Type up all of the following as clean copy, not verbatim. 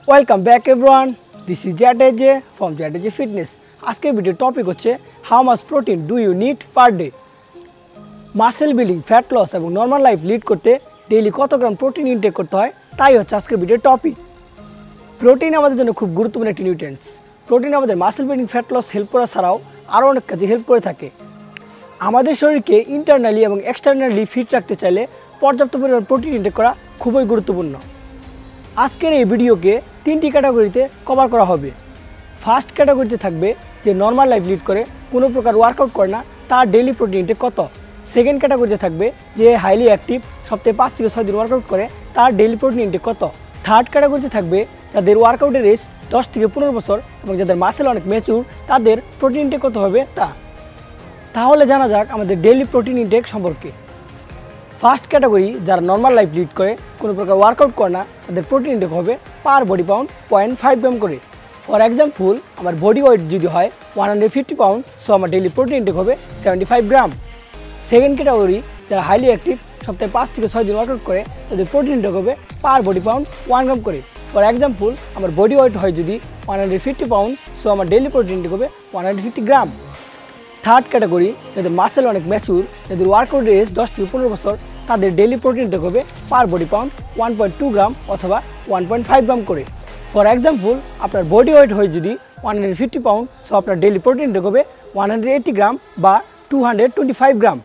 Welcome back everyone. This is Jataje from Jataje Fitness. আজকের video topic হচ্ছে how much protein do you need per day? Muscle building, fat loss এবং normal life lead করতে daily কত gram protein intake করতে হয় তাই হচ্ছে আজকের ভিডিওর টপিক। প্রোটিন আমাদের জন্য খুব গুরুত্বপূর্ণ একটি নিউট্রিয়েন্টস। প্রোটিন আমাদের muscle building, fat loss help করা ছাড়াও আরও অনেক কাজে হেল্প করে থাকে। আমাদের শরীরকে ইন্টারনালি এবং এক্সটার্নালি ফিট রাখতে চাইলে পর্যাপ্ত পরিমাণ প্রোটিন ইনটেক করা খুবই গুরুত্বপূর্ণ। আজকের এই ভিডিওকে তিনটি ক্যাটাগরিতে কভার করা হবে। ফার্স্ট ক্যাটাগরিতে থাকবে যে নর্মাল লাইফ লিড করে, কোনো প্রকার ওয়ার্কআউট করে না, তার ডেইলি প্রোটিন ইনটেক কত। সেকেন্ড ক্যাটাগরিতে থাকবে যে হাইলি অ্যাক্টিভ, সপ্তাহে 5 থেকে 6 দিন ওয়ার্কআউট করে, তার ডেইলি প্রোটিন ইনটেক কত। থার্ড ক্যাটাগরিতে থাকবে যাদের ওয়ার্কআউটের এজ 10 থেকে 15 বছর এবং যাদের মাসেল অনেক ম্যাচিউর, তাদের প্রোটিন ইনটেক কত হবে তা। তাহলে জানা যাক আমাদের ডেইলি প্রোটিন ইনটেক সম্পর্কে। ফার্স্ট ক্যাটাগরি যারা নর্মাল লাইফ লিড করে, কোনো প্রকার ওয়ার্কআউট করে না, তাদের প্রোটিন ইনটেক হবে পার বডি পাউন্ড 0.5 গ্রাম করে। ফর এক্সাম্পল, আমার বডি ওয়েট যদি হয় 150 পাউন্ড, সো আমার ডেইলি প্রোটিন ইনটেক হবে 75 গ্রাম। সেকেন্ড ক্যাটাগরি যারা হাইলি অ্যাক্টিভ, সপ্তাহে 5 থেকে 6 দিন ওয়ার্কআউট করে, তাদের প্রোটিন ইনটেক হবে পার বডি পাউন্ড 1 গ্রাম করে। ফর এক্সাম্পল, আমার বডি ওয়েট হয় যদি 150 পাউন্ড, সো আমার ডেইলি প্রোটিন ইনটেক হবে 150 গ্রাম। থার্ড ক্যাটাগরি যাদের মাসেল অনেক ম্যাচুর, যাদের ওয়ার্কআউটের এজ 10 থেকে 15 বছর, তাদের ডেইলি প্রোটিন ইনটেক হবে পার বডি পাউন্ড 1.2 গ্রাম অথবা 1.5 গ্রাম করে। ফর এক্সাম্পল, আপনার বডি ওয়েট হয় যদি 150 পাউন্ড, সো আপনার ডেইলি প্রোটিন ইনটেক হবে 180 গ্রাম বা 225 গ্রাম।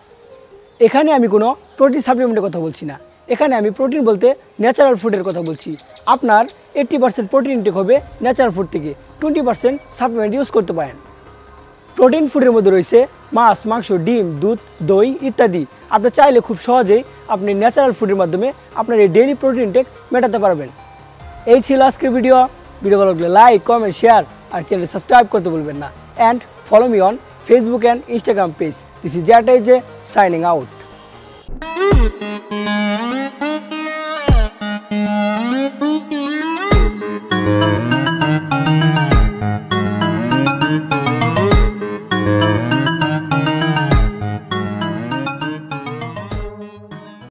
এখানে আমি কোনো প্রোটিন সাপ্লিমেন্টের কথা বলছি না, এখানে আমি প্রোটিন বলতে ন্যাচারাল ফুডের কথা বলছি। আপনার 80% প্রোটিন ইনটেক হবে ন্যাচারাল ফুড থেকে, 20% সাপ্লিমেন্ট ইউজ করতে পারেন। প্রোটিন ফুডের মধ্যে রয়েছে মাছ, মাংস, ডিম, দুধ, দই ইত্যাদি। আপনি চাইলে খুব সহজেই আপনি ন্যাচারাল ফুডের মাধ্যমে আপনার এই ডেইলি প্রোটিন ইনটেক মেটাতে পারবেন। এই ছিল আজকের ভিডিও ভালো লাগলে লাইক, কমেন্ট, শেয়ার আর চ্যানেল সাবস্ক্রাইব করতে ভুলবেন না। And follow me on Facebook and Instagram page. This is Jataje signing out.